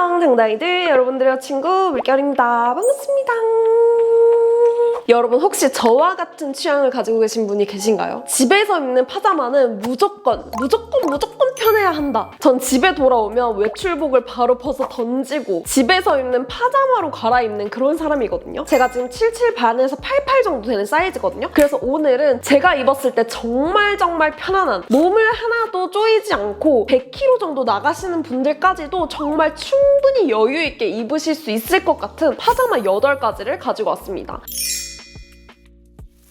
안녕 당당이들, 여러분들의 친구 물결입니다. 반갑습니다. 여러분 혹시 저와 같은 취향을 가지고 계신 분이 계신가요? 집에서 입는 파자마는 무조건 편해야 한다. 전 집에 돌아오면 외출복을 바로 벗어 던지고 집에서 입는 파자마로 갈아입는 그런 사람이거든요. 제가 지금 77 반에서 88 정도 되는 사이즈거든요. 그래서 오늘은 제가 입었을 때 정말 편안한, 몸을 하나도 조이지 않고 100kg 정도 나가시는 분들까지도 정말 충분히 여유 있게 입으실 수 있을 것 같은 파자마 8가지를 가지고 왔습니다.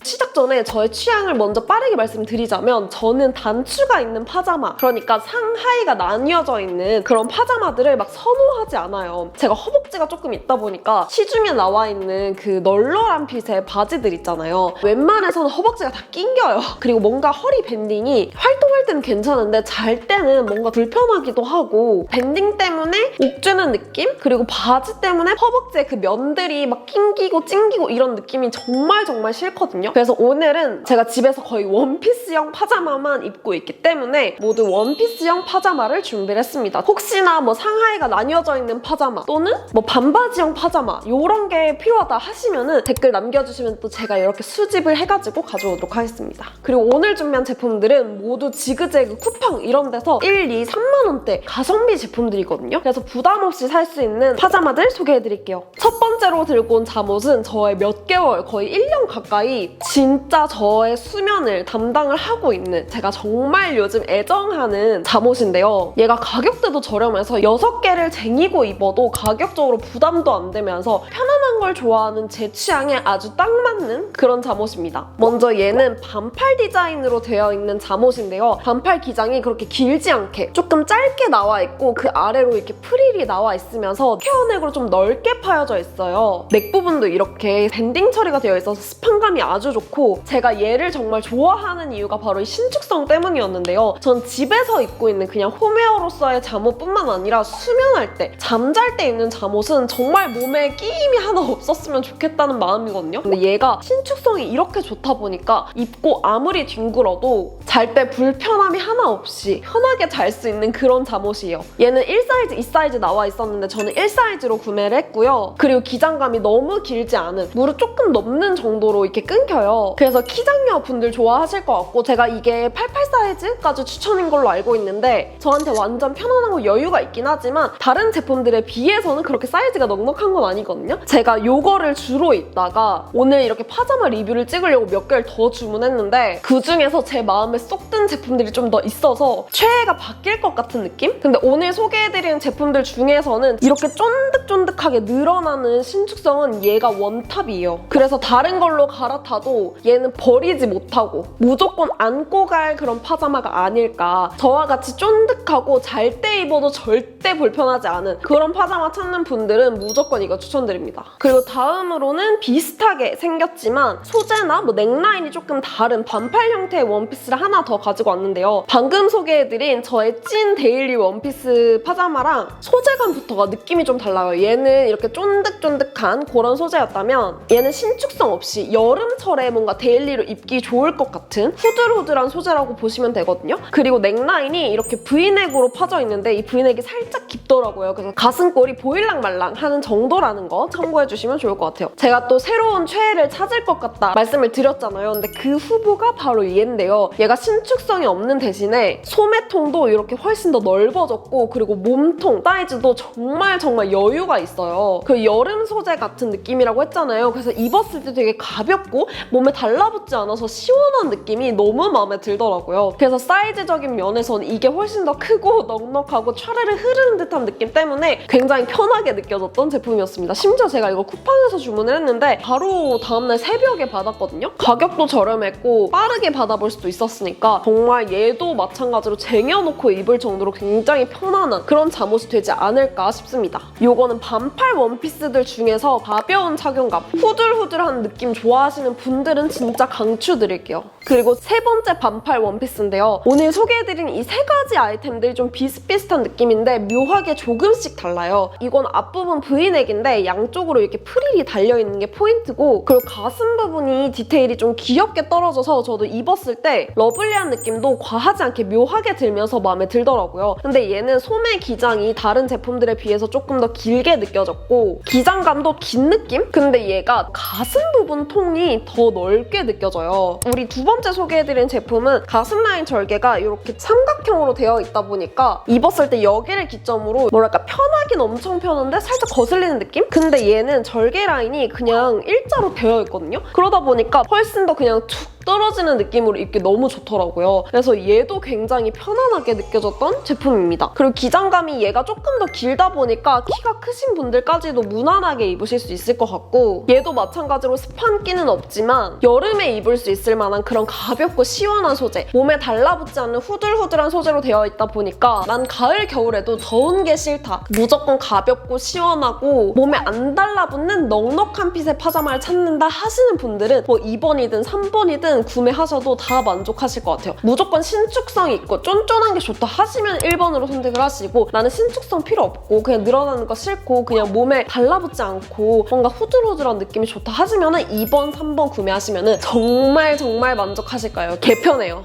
시작 전에 저의 취향을 먼저 빠르게 말씀드리자면, 저는 단추가 있는 파자마, 그러니까 상하의가 나뉘어져 있는 그런 파자마들을 막 선호하지 않아요. 제가 허벅지가 조금 있다 보니까 시중에 나와 있는 그 널널한 핏의 바지들 있잖아요. 웬만해서는 허벅지가 다 낑겨요. 그리고 뭔가 허리 밴딩이 활동할 때는 괜찮은데 잘 때는 뭔가 불편하기도 하고, 밴딩 때문에 옥주는 느낌? 그리고 바지 때문에 허벅지에 그 면들이 막 낑기고 찡기고 이런 느낌이 정말 싫거든요. 그래서 오늘은 제가 집에서 거의 원피스형 파자마만 입고 있기 때문에 모두 원피스형 파자마를 준비를 했습니다. 혹시나 뭐 상하의가 나뉘어져 있는 파자마 또는 뭐 반바지형 파자마 이런 게 필요하다 하시면은 댓글 남겨주시면 또 제가 이렇게 수집을 해가지고 가져오도록 하겠습니다. 그리고 오늘 준비한 제품들은 모두 지그재그, 쿠팡 이런 데서 1, 2, 3만 원대 가성비 제품들이거든요. 그래서 부담 없이 살 수 있는 파자마들 소개해드릴게요. 첫 번째로 들고 온 잠옷은 저의 몇 개월, 거의 1년 가까이 진짜 저의 수면을 담당을 하고 있는, 제가 정말 요즘 애정하는 잠옷인데요. 얘가 가격대도 저렴해서 6개를 쟁이고 입어도 가격적으로 부담도 안 되면서 편안한 걸 좋아하는 제 취향에 아주 딱 맞는 그런 잠옷입니다. 먼저 얘는 반팔 디자인으로 되어 있는 잠옷인데요. 반팔 기장이 그렇게 길지 않게 조금 짧게 나와 있고 그 아래로 이렇게 프릴이 나와 있으면서 케어넥으로 좀 넓게 파여져 있어요. 넥 부분도 이렇게 밴딩 처리가 되어 있어서 스판감이 아주 좋고, 제가 얘를 정말 좋아하는 이유가 바로 이 신축성 때문이었는데요. 전 집에서 입고 있는 그냥 홈웨어로서의 잠옷뿐만 아니라 수면할 때, 잠잘 때 입는 잠옷은 정말 몸에 끼임이 하나 없었으면 좋겠다는 마음이거든요. 근데 얘가 신축성이 이렇게 좋다 보니까 입고 아무리 뒹굴어도 잘 때 불편함이 하나 없이 편하게 잘 수 있는 그런 잠옷이에요. 얘는 1사이즈, 2사이즈 나와 있었는데 저는 1사이즈로 구매를 했고요. 그리고 기장감이 너무 길지 않은, 무릎 조금 넘는 정도로 이렇게 끊겨요. 그래서 키장녀 분들 좋아하실 것 같고, 제가 이게 88 사이즈까지 추천인 걸로 알고 있는데 저한테 완전 편안하고 여유가 있긴 하지만 다른 제품들에 비해서는 그렇게 사이즈가 넉넉한 건 아니거든요. 제가 요거를 주로 입다가 오늘 이렇게 파자마 리뷰를 찍으려고 몇 개를 더 주문했는데 그 중에서 제 마음에 쏙 든 제품들이 좀 더 있어서 최애가 바뀔 것 같은 느낌? 근데 오늘 소개해드리는 제품들 중에서는 이렇게 쫀득쫀득하게 늘어나는 신축성은 얘가 원탑이에요. 그래서 다른 걸로 갈아타도 얘는 버리지 못하고 무조건 안고 갈 그런 파자마가 아닐까. 저와 같이 쫀득하고 잘 때 입어도 절대 불편하지 않은 그런 파자마 찾는 분들은 무조건 이거 추천드립니다. 그리고 다음으로는 비슷하게 생겼지만 소재나 뭐 넥라인이 조금 다른 반팔 형태의 원피스를 하나 더 가지고 왔는데요. 방금 소개해드린 저의 찐 데일리 원피스 파자마랑 소재감부터가 느낌이 좀 달라요. 얘는 이렇게 쫀득쫀득한 그런 소재였다면 얘는 신축성 없이 여름철에 뭔가 데일리로 입기 좋을 것 같은 후들후들한 소재라고 보시면 되거든요. 그리고 넥라인이 이렇게 브이넥으로 파져 있는데 이 브이넥이 살짝 깊더라고요. 그래서 가슴골이 보일랑 말랑 하는 정도라는 거 참고해주시면 좋을 것 같아요. 제가 또 새로운 최애를 찾을 것 같다 말씀을 드렸잖아요. 근데 그 후보가 바로 얘인데요. 얘가 신축성이 없는 대신에 소매통도 이렇게 훨씬 더 넓어졌고, 그리고 몸통 사이즈도 정말 여유가 있어요. 그 여름 소재 같은 느낌이라고 했잖아요. 그래서 입었을 때 되게 가볍고 몸에 달라붙지 않아서 시원한 느낌이 너무 마음에 들더라고요. 그래서 사이즈적인 면에서는 이게 훨씬 더 크고 넉넉하고 촤르르 흐르는 듯한 느낌 때문에 굉장히 편하게 느껴졌던 제품이었습니다. 심지어 제가 이거 쿠팡에서 주문을 했는데 바로 다음날 새벽에 받았거든요. 가격도 저렴했고 빠르게 받아볼 수도 있었으니까 정말 얘도 마찬가지로 쟁여놓고 입을 정도로 굉장히 편안한 그런 잠옷이 되지 않을까 싶습니다. 요거는 반팔 원피스들 중에서 가벼운 착용감, 후들후들한 느낌 좋아하시는 분들은 진짜 강추드릴게요. 그리고 세 번째 반팔 원피스인데요. 오늘 소개해드린 이 세 가지 아이템들이 좀 비슷비슷한 느낌인데 묘하게 조금씩 달라요. 이건 앞부분 브이넥인데 양쪽으로 이렇게 프릴이 달려있는 게 포인트고, 그리고 가슴 부분이 디테일이 좀 귀엽게 떨어져서 저도 입었을 때 러블리한 느낌도 과하지 않게 묘하게 들면서 마음에 들더라고요. 근데 얘는 소매 기장이 다른 제품들에 비해서 조금 더 길게 느껴졌고 기장감도 긴 느낌? 근데 얘가 가슴 부분 통이 더 넓게 느껴져요. 우리 두 번째 소개해드린 제품은 가슴 라인 절개가 이렇게 삼각형으로 되어 있다 보니까 입었을 때 여기를 기점으로 뭐랄까 편하긴 엄청 편한데 살짝 거슬리는 느낌? 근데 얘는 절개 라인이 그냥 일자로 되어 있거든요? 그러다 보니까 훨씬 더 그냥 툭 떨어지는 느낌으로 입기 너무 좋더라고요. 그래서 얘도 굉장히 편안하게 느껴졌던 제품입니다. 그리고 기장감이 얘가 조금 더 길다 보니까 키가 크신 분들까지도 무난하게 입으실 수 있을 것 같고, 얘도 마찬가지로 스판기는 없지만 여름에 입을 수 있을 만한 그런 가볍고 시원한 소재, 몸에 달라붙지 않는 후들후들한 소재로 되어 있다 보니까 난 가을 겨울에도 더운 게 싫다, 무조건 가볍고 시원하고 몸에 안 달라붙는 넉넉한 핏의 파자마를 찾는다 하시는 분들은 뭐 2번이든 3번이든 구매하셔도 다 만족하실 것 같아요. 무조건 신축성이 있고 쫀쫀한 게 좋다 하시면 1번으로 선택을 하시고, 나는 신축성 필요 없고 그냥 늘어나는 거 싫고 그냥 몸에 달라붙지 않고 뭔가 후들후들한 느낌이 좋다 하시면 2번, 3번 구매하시면 정말 만족하실 거예요. 개편해요.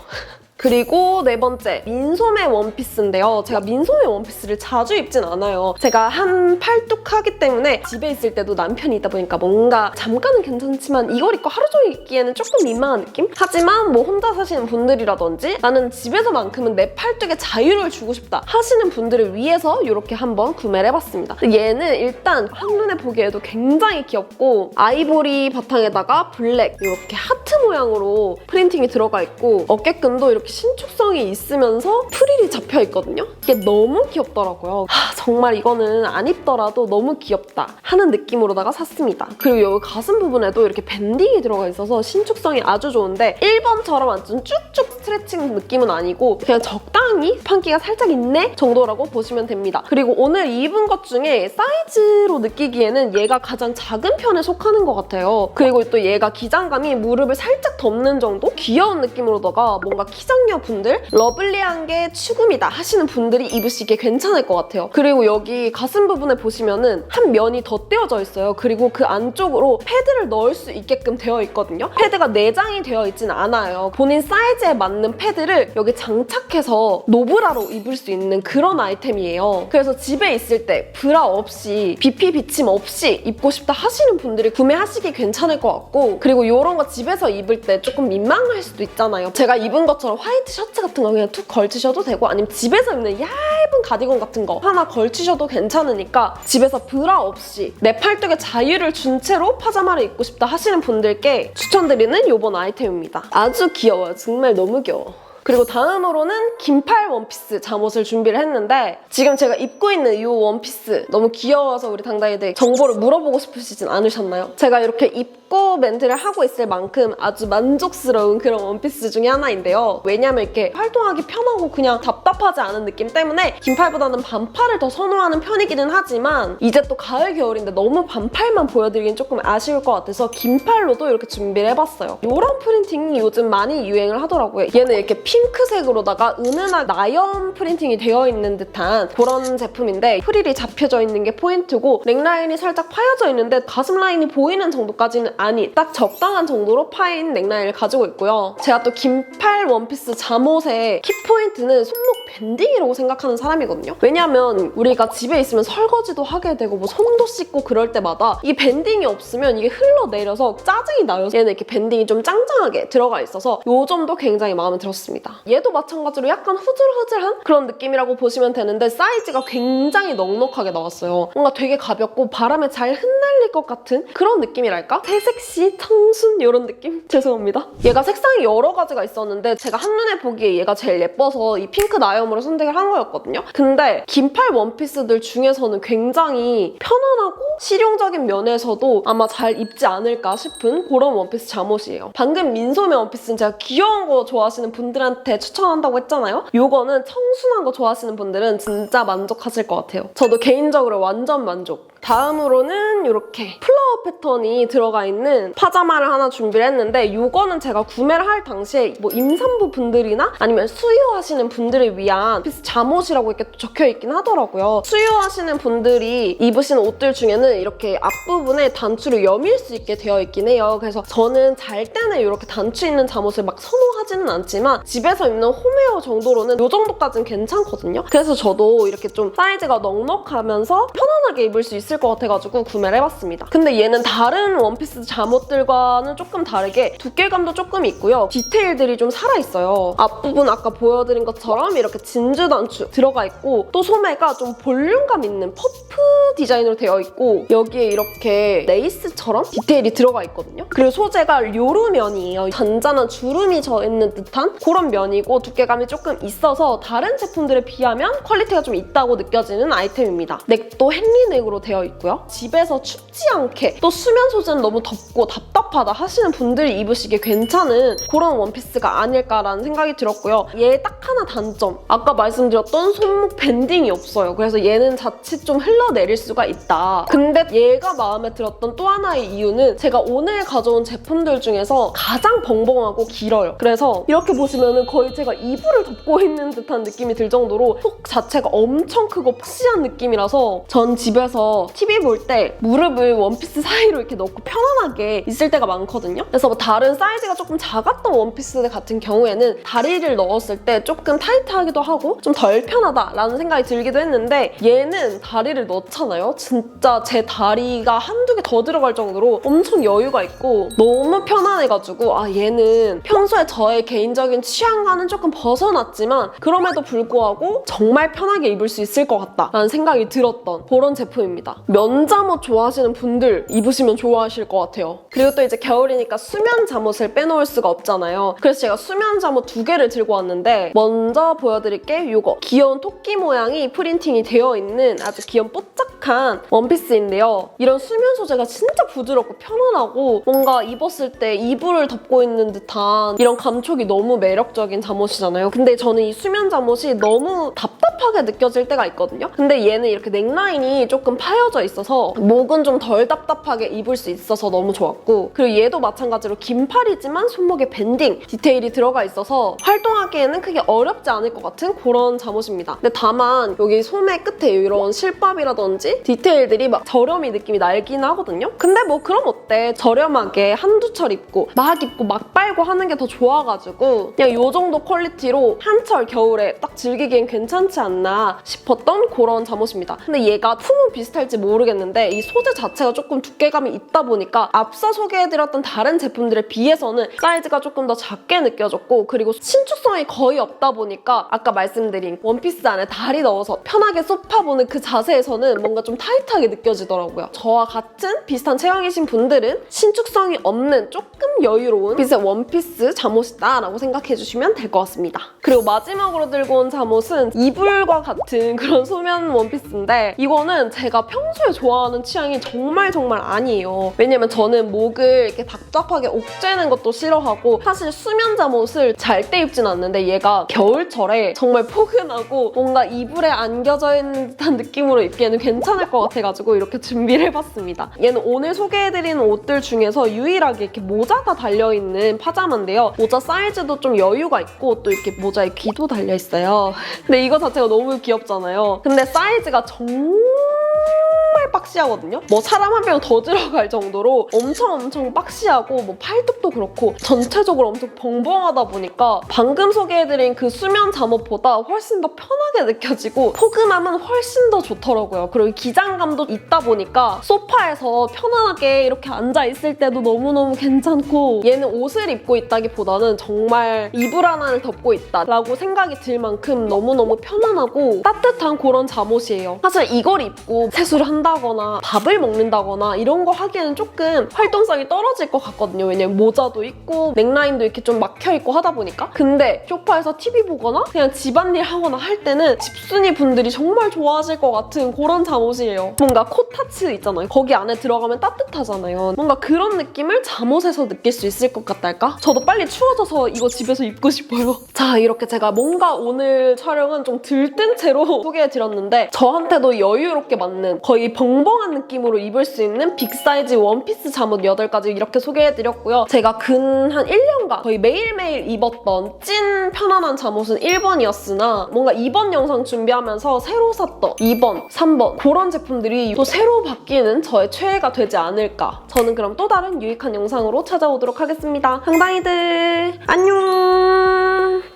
그리고 네 번째, 민소매 원피스인데요. 제가 민소매 원피스를 자주 입진 않아요. 제가 한 팔뚝하기 때문에 집에 있을 때도 남편이 있다 보니까 뭔가 잠깐은 괜찮지만 이걸 입고 하루 종일 입기에는 조금 민망한 느낌? 하지만 뭐 혼자 사시는 분들이라든지 나는 집에서만큼은 내 팔뚝에 자유를 주고 싶다 하시는 분들을 위해서 이렇게 한번 구매를 해봤습니다. 얘는 일단 한눈에 보기에도 굉장히 귀엽고 아이보리 바탕에다가 블랙 이렇게 하트 모양으로 프린팅이 들어가 있고 어깨끈도 이렇게 신축성이 있으면서 프릴이 잡혀 있거든요. 이게 너무 귀엽더라고요. 정말 이거는 안 입더라도 너무 귀엽다 하는 느낌으로다가 샀습니다. 그리고 여기 가슴 부분에도 이렇게 밴딩이 들어가 있어서 신축성이 아주 좋은데 1번처럼 완전 쭉쭉 스트레칭 느낌은 아니고 그냥 적당히 판기가 살짝 있네 정도라고 보시면 됩니다. 그리고 오늘 입은 것 중에 사이즈로 느끼기에는 얘가 가장 작은 편에 속하는 것 같아요. 그리고 또 얘가 기장감이 무릎을 살짝 덮는 정도? 귀여운 느낌으로다가 뭔가 키장녀 분들 러블리한 게 추구미다 하시는 분들이 입으시기에 괜찮을 것 같아요. 그리고 여기 가슴 부분에 보시면은 한 면이 덧대어져 있어요. 그리고 그 안쪽으로 패드를 넣을 수 있게끔 되어 있거든요. 패드가 내장이 되어 있진 않아요. 본인 사이즈에 맞는 패드를 여기 장착해서 노브라로 입을 수 있는 그런 아이템이에요. 그래서 집에 있을 때 브라 없이 비피 비침 없이 입고 싶다 하시는 분들이 구매하시기 괜찮을 것 같고, 그리고 이런 거 집에서 입을 때 조금 민망할 수도 있잖아요. 제가 입은 것처럼 화이트 셔츠 같은 거 그냥 툭 걸치셔도 되고, 아니면 집에서 입는 얇은 가디건 같은 거 하나 걸치셔도 괜찮으니까 집에서 브라 없이 내 팔뚝에 자유를 준 채로 파자마를 입고 싶다 하시는 분들께 추천드리는 이번 아이템입니다. 아주 귀여워요. 정말 너무 귀여워. 그리고 다음으로는 긴팔 원피스 잠옷을 준비를 했는데, 지금 제가 입고 있는 이 원피스 너무 귀여워서 우리 당당이들 정보를 물어보고 싶으시진 않으셨나요? 제가 이렇게 입고 멘트를 하고 있을 만큼 아주 만족스러운 그런 원피스 중에 하나인데요. 왜냐면 이렇게 활동하기 편하고 그냥 답답하지 않은 느낌 때문에 긴팔보다는 반팔을 더 선호하는 편이기는 하지만 이제 또 가을 겨울인데 너무 반팔만 보여드리긴 조금 아쉬울 것 같아서 긴팔로도 이렇게 준비를 해봤어요. 이런 프린팅이 요즘 많이 유행을 하더라고요. 얘는 이렇게 핑크색으로다가 은은한 나염 프린팅이 되어 있는 듯한 그런 제품인데 프릴이 잡혀져 있는 게 포인트고 넥라인이 살짝 파여져 있는데 가슴 라인이 보이는 정도까지는 아닌 딱 적당한 정도로 파인 넥라인을 가지고 있고요. 제가 또 긴팔 원피스 잠옷의 키포인트는 손목 밴딩이라고 생각하는 사람이거든요. 왜냐면 우리가 집에 있으면 설거지도 하게 되고 뭐 손도 씻고 그럴 때마다 이 밴딩이 없으면 이게 흘러내려서 짜증이 나요. 얘는 이렇게 밴딩이 좀 짱짱하게 들어가 있어서 이 점도 굉장히 마음에 들었습니다. 얘도 마찬가지로 약간 후질후질한 그런 느낌이라고 보시면 되는데 사이즈가 굉장히 넉넉하게 나왔어요. 뭔가 되게 가볍고 바람에 잘 흩날릴 것 같은 그런 느낌이랄까? 새색시, 청순 이런 느낌? 죄송합니다. 얘가 색상이 여러 가지가 있었는데 제가 한눈에 보기에 얘가 제일 예뻐서 이 핑크 나염으로 선택을 한 거였거든요. 근데 긴팔 원피스들 중에서는 굉장히 편안하고 실용적인 면에서도 아마 잘 입지 않을까 싶은 그런 원피스 잠옷이에요. 방금 민소매 원피스는 제가 귀여운 거 좋아하시는 분들한테 추천한다고 했잖아요. 이거는 청순한 거 좋아하시는 분들은 진짜 만족하실 것 같아요. 저도 개인적으로 완전 만족. 다음으로는 이렇게 플라워 패턴이 들어가 있는 파자마를 하나 준비를 했는데 이거는 제가 구매를 할 당시에 뭐 임산부 분들이나 아니면 수유하시는 분들을 위한 원피스 잠옷이라고 이렇게 적혀있긴 하더라고요. 수유하시는 분들이 입으시는 옷들 중에는 이렇게 앞부분에 단추를 여밀 수 있게 되어 있긴 해요. 그래서 저는 잘 때는 이렇게 단추 있는 잠옷을 막 선호하지는 않지만 집에서 입는 홈웨어 정도로는 이 정도까지는 괜찮거든요. 그래서 저도 이렇게 좀 사이즈가 넉넉하면서 편안하게 입을 수 있을 것 같아가지고 구매를 해봤습니다. 근데 얘는 다른 원피스 잠옷들과는 조금 다르게 두께감도 조금 있고요. 디테일들이 좀 살아있어요. 앞부분 아까 보여드린 것처럼 이렇게 진주 단추 들어가 있고 또 소매가 좀 볼륨감 있는 퍼프 디자인으로 되어 있고 여기에 이렇게 레이스처럼 디테일이 들어가 있거든요. 그리고 소재가 요루면이에요. 잔잔한 주름이 져있는 듯한 그런 면이고 두께감이 조금 있어서 다른 제품들에 비하면 퀄리티가 좀 있다고 느껴지는 아이템입니다. 넥도 행리넥으로 되어 있고요. 집에서 춥지 않게 또 수면 소재는 너무 덥고 답답하다 하시는 분들이 입으시기에 괜찮은 그런 원피스가 아닐까라는 생각이 들었고요. 얘 딱 하나 단점. 아까 말씀드렸던 손목 밴딩이 없어요. 그래서 얘는 자칫 좀 흘러내릴 수가 있다. 근데 얘가 마음에 들었던 또 하나의 이유는 제가 오늘 가져온 제품들 중에서 가장 벙벙하고 길어요. 그래서 이렇게 보시면은 거의 제가 이불을 덮고 있는 듯한 느낌이 들 정도로 속 자체가 엄청 크고 박시한 느낌이라서 전 집에서 TV 볼 때 무릎을 원피스 사이로 이렇게 넣고 편안하게 있을 때가 많거든요. 그래서 뭐 다른 사이즈가 조금 작았던 원피스 같은 경우에는 다리를 넣었을 때 조금 타이트하기도 하고 좀 덜 편하다라는 생각이 들기도 했는데 얘는 다리를 넣잖아요. 진짜 제 다리가 한두 개 더 들어갈 정도로 엄청 여유가 있고 너무 편안해가지고 아 얘는 평소에 저의 개인적인 취향과는 조금 벗어났지만 그럼에도 불구하고 정말 편하게 입을 수 있을 것 같다라는 생각이 들었던 그런 제품입니다. 면잠옷 좋아하시는 분들 입으시면 좋아하실 것 같아요. 그리고 또 이제 겨울이니까 수면 잠옷을 빼놓을 수가 없잖아요. 그래서 제가 수면 잠옷 2개를 들고 왔는데 먼저 보여드릴 게 이거 귀여운 토끼 모양이 프린팅이 되어 있는 아주 귀여운 뽀짝한 원피스인데요. 이런 수면 소재가 진짜 부드럽고 편안하고 뭔가 입었을 때 이불을 덮고 있는 듯한 이런 감촉이 너무 매력적인 잠옷이잖아요. 근데 저는 이 수면 잠옷이 너무 답답하게 느껴질 때가 있거든요. 근데 얘는 이렇게 넥라인이 조금 파여져 있어서 목은 좀 덜 답답하게 입을 수 있어서 너무 좋았고 그리고 얘도 마찬가지로 긴팔이지만 손목에 밴딩 디테일이 들어가 있어서 활동하기에는 크게 어렵지 않을 것 같은 그런 잠옷입니다. 근데 다만 여기 소매 끝에 이런 실밥이라든지 디테일들이 막 저렴이 느낌이 날긴 하거든요. 근데 뭐 그럼 어때? 저렴하게 한두 철 입고 막 빨고 하는 게 더 좋아가지고 그냥 이 정도 퀄리티로 한철 겨울에 딱 즐기기엔 괜찮지 않나 싶었던 그런 잠옷입니다. 근데 얘가 품은 비슷할지 모르겠는데 이 소재 자체가 조금 두께감이 있다 보니까 앞서 소개해드렸던 다른 제품들에 비해서는 사이즈가 조금 더 작게 느껴졌고 그리고 신축성이 거의 없다 보니까 아까 말씀드린 원피스 안에 다리 넣어서 편하게 소파 보는 그 자세에서는 뭔가 좀 타이트하게 느껴지더라고요. 저와 같은 비슷한 체형이신 분들은 신축성이 없는 조금 여유로운 빛의 원피스 잠옷이다 라고 생각해주시면 될 것 같습니다. 그리고 마지막으로 들고 온 잠옷은 이불과 같은 그런 소면 원피스인데 이거는 제가 평소에 좋아하는 취향이 정말 아니에요. 왜냐면 저는 목을 이렇게 답답하게 옥죄는 것도 싫어하고 사실 수면 잠옷을 잘 때 입진 않는데 얘가 겨울철에 정말 포근하고 뭔가 이불에 안겨져 있는 듯한 느낌으로 입기에는 괜찮을 것 같아가지고 이렇게 준비를 해봤습니다. 얘는 오늘 소개해드리는 옷들 중에서 유일하게 이렇게 모자가 달려있는 파자마인데요. 모자 사이즈도 좀 여유가 있고 또 이렇게 모자에 귀도 달려있어요. 근데 이거 자체가 너무 귀엽잖아요. 근데 사이즈가 정말 박시하거든요. 뭐 사람 한 명 더 들어갈 정도로 엄청 박시하고 뭐 팔뚝도 그렇고 전체적으로 엄청 벙벙하다 보니까 방금 소개해드린 그 수면 잠옷보다 훨씬 더 편하게 느껴지고 포근함은 훨씬 더 좋더라고요. 그리고 기장감도 있다 보니까 소파에서 편안하게 이렇게 앉아있을 때도 너무너무 괜찮고 얘는 옷을 입고 있다기보다는 정말 이불 하나를 덮고 있다라고 생각이 들 만큼 너무너무 편안하고 따뜻한 그런 잠옷이에요. 사실 이걸 입고 세수를 한다거나 밥을 먹는다거나 이런 거 하기에는 조금 활동성이 떨어질 것 같거든요. 왜냐면 모자도 있고 넥라인도 이렇게 좀 막혀있고 하다 보니까. 근데 소파에서 TV 보거나 그냥 집안일 하거나 할 때는 집순이 분들이 정말 좋아하실 것 같은 그런 잠옷이에요. 뭔가 코타츠 있잖아요. 거기 안에 들어가면 따뜻하잖아요. 뭔가 그런 느낌을 잠옷에서 느낄 수 있을 것 같달까? 저도 빨리 추워져서 이거 집에서 입고 싶어요. 자, 이렇게 제가 뭔가 오늘 촬영은 좀 들뜬 채로 소개해드렸는데 저한테도 여유롭게 맞는 거의 벙벙 몽롱한 느낌으로 입을 수 있는 빅사이즈 원피스 잠옷 8가지 이렇게 소개해드렸고요. 제가 근 한 1년간 거의 매일매일 입었던 찐 편안한 잠옷은 1번이었으나 뭔가 이번 영상 준비하면서 새로 샀던 2번, 3번 그런 제품들이 또 새로 바뀌는 저의 최애가 되지 않을까. 저는 그럼 또 다른 유익한 영상으로 찾아오도록 하겠습니다. 황당이들 안녕.